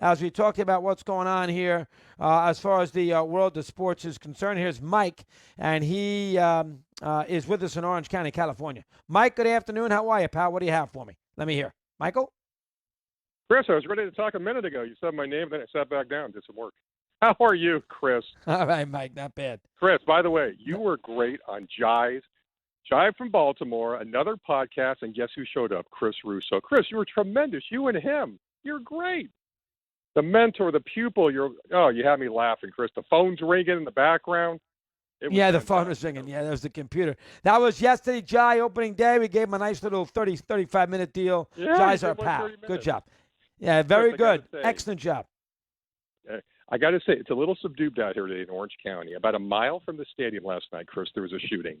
as we talked about what's going on here as far as the world of sports is concerned. Here's Mike, and he is with us in Orange County, California. Mike, good afternoon. How are you, pal? What do you have for me? Let me hear. Michael? Chris, I was ready to talk a minute ago. You said my name, then I sat back down, did some work. How are you, Chris? All right, Mike, not bad. Chris, by the way, you were great on Jive from Baltimore, another podcast, and guess who showed up? Chris Russo. Chris, you were tremendous. You and him. You're great. The mentor, the pupil, you had me laughing, Chris. The phone's ringing in the background. Yeah, the phone was ringing. Yeah, that was the computer. That was yesterday, Jai, opening day. We gave him a nice little 35-minute deal. Yeah, Jai's our pal. Good job. Yeah, very good. Excellent job. I got to say, it's a little subdued out here today in Orange County. About a mile from the stadium last night, Chris, there was a shooting.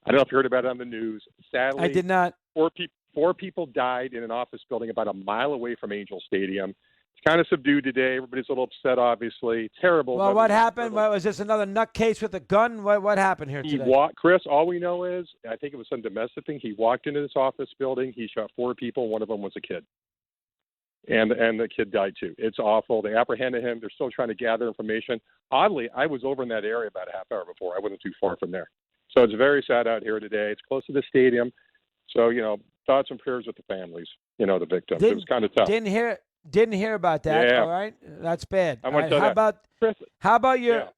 I don't know if you heard about it on the news. Sadly, I did not. Four people died in an office building about a mile away from Angel Stadium. It's kind of subdued today. Everybody's a little upset, obviously. Terrible. Well, what happened? Was this another nutcase with a gun? What happened here today? Chris, all we know is, I think it was some domestic thing. He walked into this office building. He shot 4 people. One of them was a kid. And the kid died, too. It's awful. They apprehended him. They're still trying to gather information. Oddly, I was over in that area about a half hour before. I wasn't too far from there. So it's very sad out here today. It's close to the stadium. So, thoughts and prayers with the families, the victims. It was kind of tough. Didn't hear about that. Yeah. All right, that's bad. I want to tell how you. about Chris, how about your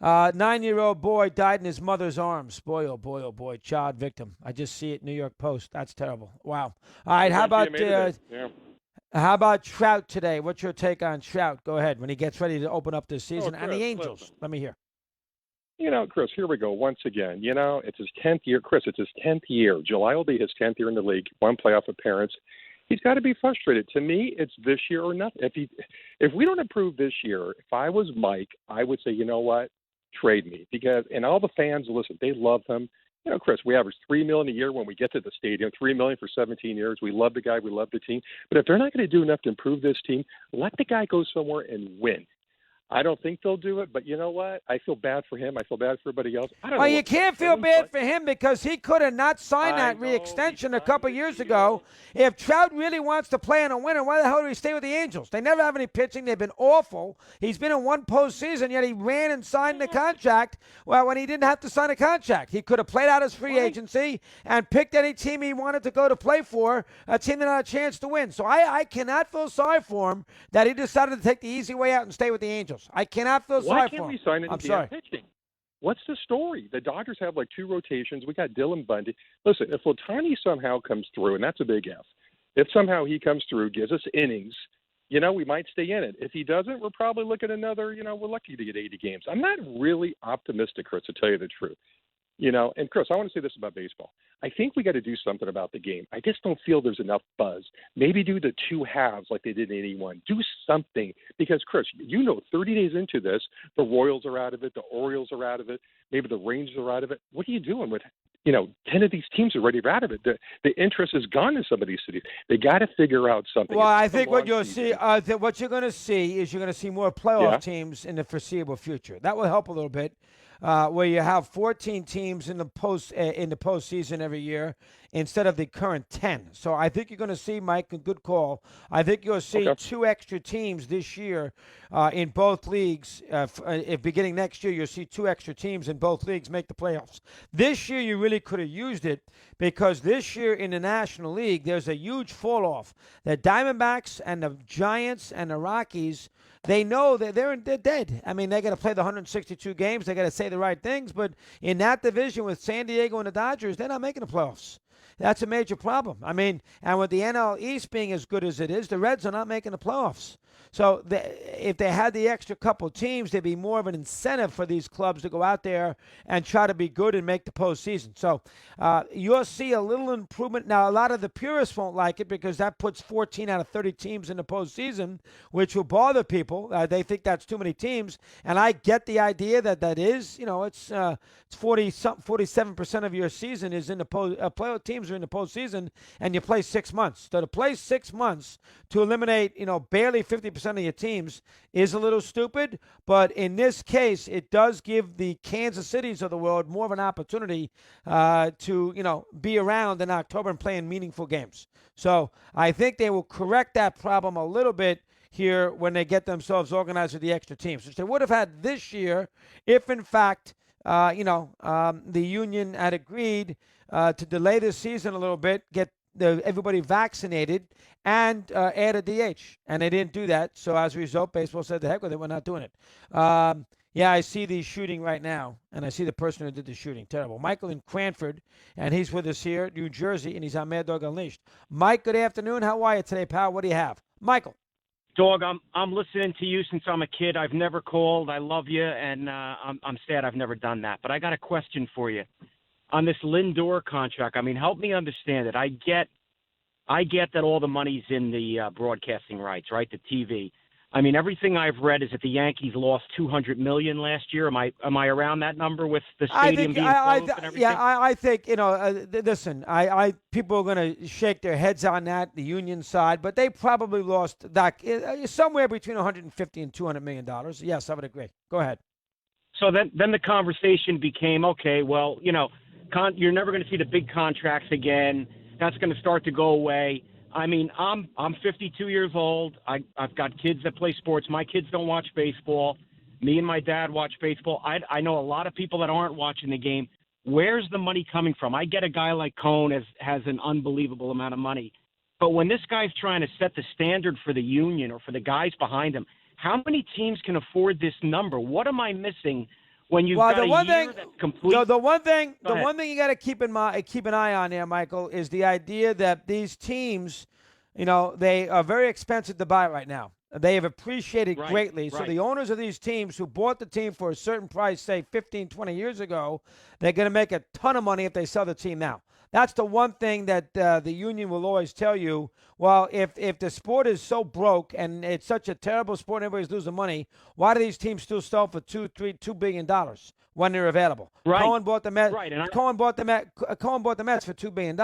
9-year-old boy died in his mother's arms? Boy, oh boy, oh boy, child victim. I just see it, New York Post. That's terrible. Wow. All right, how about Trout today? What's your take on Trout? Go ahead when he gets ready to open up this season, Chris, and the Angels. listen. Let me hear. Chris, here we go once again. It's his 10th year. Chris, it's his 10th year. July will be his 10th year in the league, 1 playoff appearance. He's got to be frustrated. To me, it's this year or nothing. If we don't improve this year, if I was Mike, I would say, you know what, trade me. And all the fans, listen, they love him. Chris, we average $3 million a year when we get to the stadium, $3 million for 17 years. We love the guy. We love the team. But if they're not going to do enough to improve this team, let the guy go somewhere and win. I don't think they'll do it, but you know what? I feel bad for him. I feel bad for everybody else. I don't know. Well, you can't feel bad for him because he could have not signed that re-extension a couple years ago. If Trout really wants to play in a winner, why the hell do he stay with the Angels? They never have any pitching. They've been awful. He's been in one postseason, yet he ran and signed the contract. Well, when he didn't have to sign a contract, he could have played out his free agency and picked any team he wanted to go to play for, a team that had a chance to win. So I cannot feel sorry for him that he decided to take the easy way out and stay with the Angels. I cannot feel sorry for him. Why can't we sign I'm sorry. pitching? What's the story? The Dodgers have like 2 rotations. We got Dylan Bundy. Listen, if Ohtani somehow comes through, and that's a big F, if somehow he comes through, gives us innings, we might stay in it. If he doesn't, we're probably looking at another, we're lucky to get 80 games. I'm not really optimistic, Chris, to tell you the truth. And Chris, I want to say this about baseball. I think we got to do something about the game. I just don't feel there's enough buzz. Maybe do the 2 halves like they did in 81. Do something because, Chris, 30 days into this, the Royals are out of it, the Orioles are out of it, maybe the Rangers are out of it. What are you doing with 10 of these teams are already out of it. The interest is gone in some of these cities. They got to figure out something. Well, I think what you'll see, what you're going to see is you're going to see more playoff teams in the foreseeable future. That will help a little bit. Where you have 14 teams in the postseason every year instead of the current 10. So I think you're going to see, Mike, a good call. I think you'll see 2 extra teams this year in both leagues. Beginning next year, you'll see 2 extra teams in both leagues make the playoffs. This year, you really could have used it because this year in the National League, there's a huge fall-off. The Diamondbacks and the Giants and the Rockies, they know that they're dead. I mean, they got to play the 162 games. They got to say the right things. But in that division with San Diego and the Dodgers, they're not making the playoffs. That's a major problem. I mean, and with the NL East being as good as it is, the Reds are not making the playoffs. So if they had the extra couple teams, there'd be more of an incentive for these clubs to go out there and try to be good and make the postseason. So you'll see a little improvement. Now, a lot of the purists won't like it because that puts 14 out of 30 teams in the postseason, which will bother people. They think that's too many teams. And I get the idea that is, it's 47% of your season is in the playoff teams are in the postseason, and you play 6 months. So to play 6 months to eliminate, barely 50% of your teams is a little stupid. But in this case, it does give the Kansas Cities of the world more of an opportunity to, be around in October and playing meaningful games. So I think they will correct that problem a little bit here when they get themselves organized with the extra teams, which they would have had this year if, in fact, the union had agreed to delay the season a little bit, get everybody vaccinated, and add a DH. And they didn't do that. So as a result, baseball said, the heck with it, we're not doing it. Yeah, I see the shooting right now, and I see the person who did the shooting. Terrible. Michael in Cranford, and he's with us here, New Jersey, and he's on Mad Dog Unleashed. Mike, good afternoon. How are you today, pal? What do you have? Michael. Dog, I'm listening to you since I'm a kid. I've never called. I love you, and I'm sad I've never done that. But I got a question for you on this Lindor contract. I mean, help me understand it. I get that all the money's in the broadcasting rights, right? The TV. I mean, everything I've read is that the Yankees lost $200 million last year. Am I around that number with the stadium being closed and everything? Yeah, I think listen, people are going to shake their heads on that, the union side, but they probably lost somewhere between 150 and $200 million. Yes, I would agree. Go ahead. So then the conversation became, okay, well, you're never going to see the big contracts again. That's going to start to go away. I mean, I'm 52 years old. I've got kids that play sports. My kids don't watch baseball. Me and my dad watch baseball. I know a lot of people that aren't watching the game. Where's the money coming from? I get a guy like Cohen has an unbelievable amount of money. But when this guy's trying to set the standard for the union or for the guys behind him, how many teams can afford this number? What am I missing when you've got a year that's complete? The one thing you got to keep an eye on there, Michael, is the idea that these teams, they are very expensive to buy right now. They have appreciated greatly. So the owners of these teams who bought the team for a certain price, say 15, 20 years ago, they're going to make a ton of money if they sell the team now. That's the one thing that the union will always tell you. Well, if the sport is so broke and it's such a terrible sport and everybody's losing money, why do these teams still sell for $2 billion when they're available? Right. Cohen bought the Mets. Right. Cohen bought the Mets for $2 billion.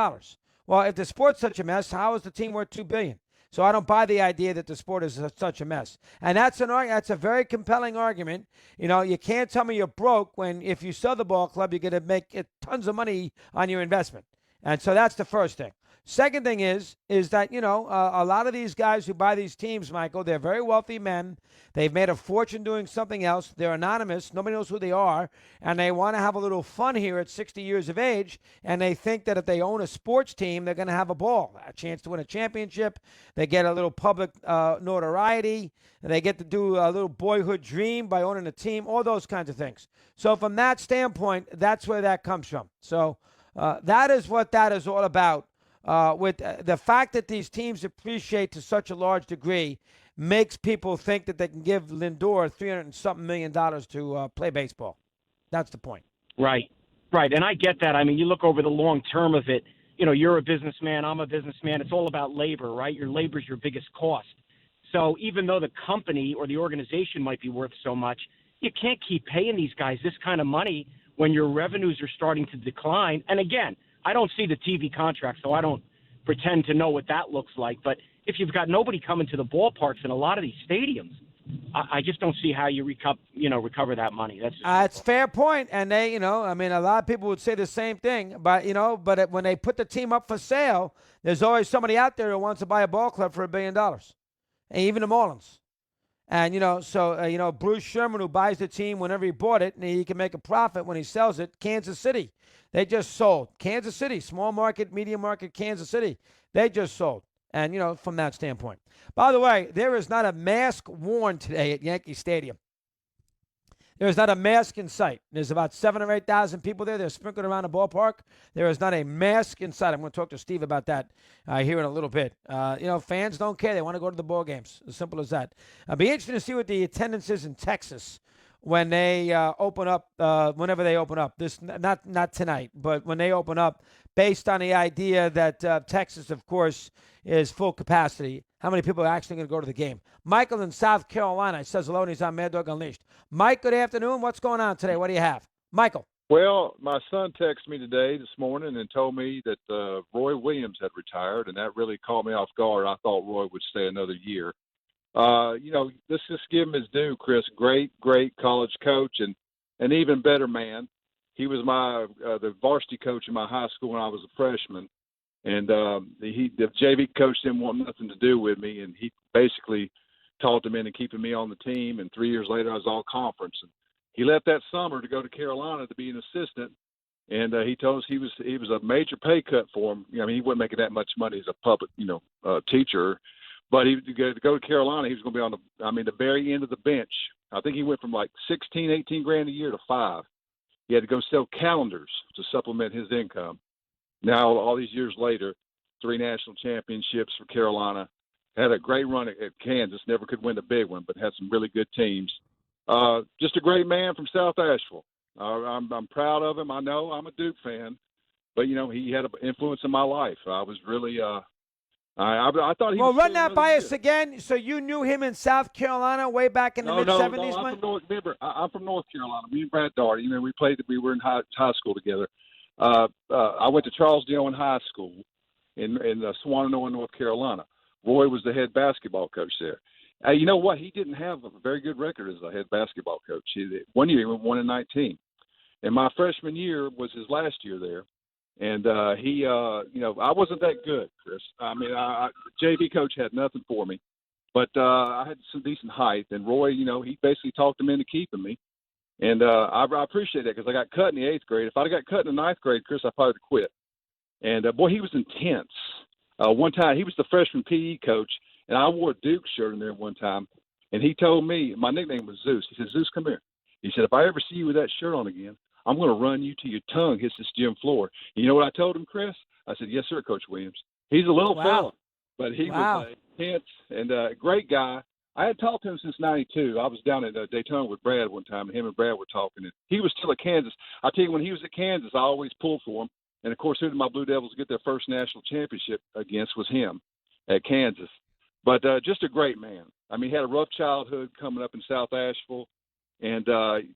Well, if the sport's such a mess, how is the team worth $2 billion? So I don't buy the idea that the sport is such a mess. And that's a very compelling argument. You can't tell me you're broke when if you sell the ball club, you're going to make tons of money on your investment. And so that's the first thing. Second thing is that, a lot of these guys who buy these teams, Michael, they're very wealthy men. They've made a fortune doing something else. They're anonymous. Nobody knows who they are. And they want to have a little fun here at 60 years of age. And they think that if they own a sports team, they're going to have a ball, a chance to win a championship. They get a little public notoriety. They get to do a little boyhood dream by owning a team, all those kinds of things. So from that standpoint, that's where that comes from. So that is what that is all about. With the fact that these teams appreciate to such a large degree makes people think that they can give Lindor $300-something million to play baseball. That's the point. Right. And I get that. I mean, you look over the long term of it, you're a businessman, I'm a businessman. It's all about labor, right? Your labor is your biggest cost. So even though the company or the organization might be worth so much, you can't keep paying these guys this kind of money when your revenues are starting to decline. And again, I don't see the TV contract, so I don't pretend to know what that looks like. But if you've got nobody coming to the ballparks in a lot of these stadiums, I just don't see how you recover that money. That's it's a fair point. And they, a lot of people would say the same thing. But when they put the team up for sale, there's always somebody out there who wants to buy a ball club for $1 billion, and even the Marlins. And, Bruce Sherman, who buys the team whenever he bought it, and he can make a profit when he sells it. Kansas City, they just sold. Kansas City, small market, medium market, Kansas City, they just sold. And, from that standpoint. By the way, there is not a mask worn today at Yankee Stadium. There is not a mask in sight. There's about 7,000 or 8,000 people there. They're sprinkled around the ballpark. There is not a mask in sight. I'm going to talk to Steve about that here in a little bit. Fans don't care. They want to go to the ball games. As simple as that. It'll be interesting to see what the attendance is in Texas when they open up, whenever they open up. This not tonight, but when they open up, based on the idea that Texas, of course, is full capacity. How many people are actually going to go to the game? Michael in South Carolina says hello, and he's on Mad Dog Unleashed. Mike, good afternoon. What's going on today? What do you have? Michael. Well, my son texted me this morning and told me that Roy Williams had retired, and that really caught me off guard. I thought Roy would stay another year. Let's just give him his due, Chris. Great college coach and even better man. He was the varsity coach in my high school when I was a freshman. And the JV coach didn't want nothing to do with me, and he basically talked him into keeping me on the team. And 3 years later, I was all conference. And he left that summer to go to Carolina to be an assistant. And he told us he was a major pay cut for him. I mean, he wasn't making that much money as a public, teacher. But to go to Carolina, he was going to be on the very end of the bench. I think he went from like 16, 18 grand a year to 5. He had to go sell calendars to supplement his income. Now, all these years later, 3 national championships for Carolina. Had a great run at Kansas. Never could win the big one, but had some really good teams. Just a great man from South Asheville. I'm proud of him. I know I'm a Duke fan, but he had an influence in my life. I was really I thought he. Well, was run that by us year. again. So you knew him in South Carolina way back in the mid-'70s, No, Mike? I'm from North Carolina. Me and Brad Daugherty. We were in high school together. I went to Charles Dillon High School in Swannanoa, North Carolina. Roy was the head basketball coach there. You know what? He didn't have a very good record as a head basketball coach. One year he went 1-19. And my freshman year was his last year there. And I wasn't that good, Chris. I mean, JV coach had nothing for me. But I had some decent height. And Roy, he basically talked him into keeping me. And I appreciate that because I got cut in the 8th grade. If I'd have got cut in the 9th grade, Chris, I probably would have quit. And, boy, he was intense. One time, he was the freshman PE coach, and I wore a Duke shirt in there one time. And he told me, my nickname was Zeus. He said, Zeus, come here. He said, if I ever see you with that shirt on again, I'm going to run you till your tongue hits this gym floor. And you know what I told him, Chris? I said, yes, sir, Coach Williams. He's a little fella, but he was intense and a great guy. I had talked to him since 92. I was down at Daytona with Brad one time, and him and Brad were talking. And he was still at Kansas. I tell you, when he was at Kansas, I always pulled for him. And, of course, who did my Blue Devils get their first national championship against was him at Kansas. But just a great man. I mean, he had a rough childhood coming up in South Asheville. And,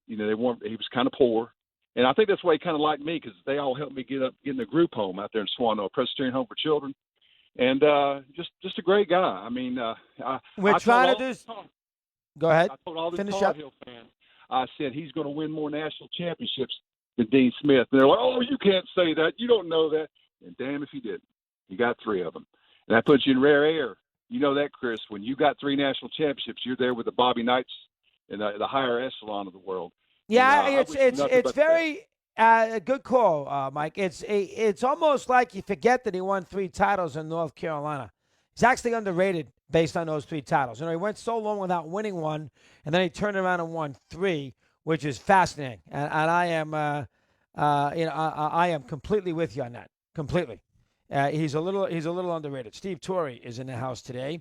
he was kind of poor. And I think that's why he kind of liked me because they all helped me get in the group home out there in Swannanoa, Presbyterian Home for Children. And just a great guy. I mean, we're trying to do. Go ahead. I told all the Finish Tar up. Heel fans, I said he's going to win more national championships than Dean Smith. And they're like, oh, you can't say that. You don't know that. And damn if he didn't. He got 3 of them. And that puts you in rare air. You know that, Chris. When you got 3 national championships, you're there with the Bobby Knights and the higher echelon of the world. Yeah, and, it's very a good call, Mike. It's almost like you forget that he won 3 titles in North Carolina. He's actually underrated based on those 3 titles. He went so long without winning one, and then he turned around and won 3, which is fascinating. And I am, I am completely with you on that. Completely. He's a little underrated. Steve Torrey is in the house today.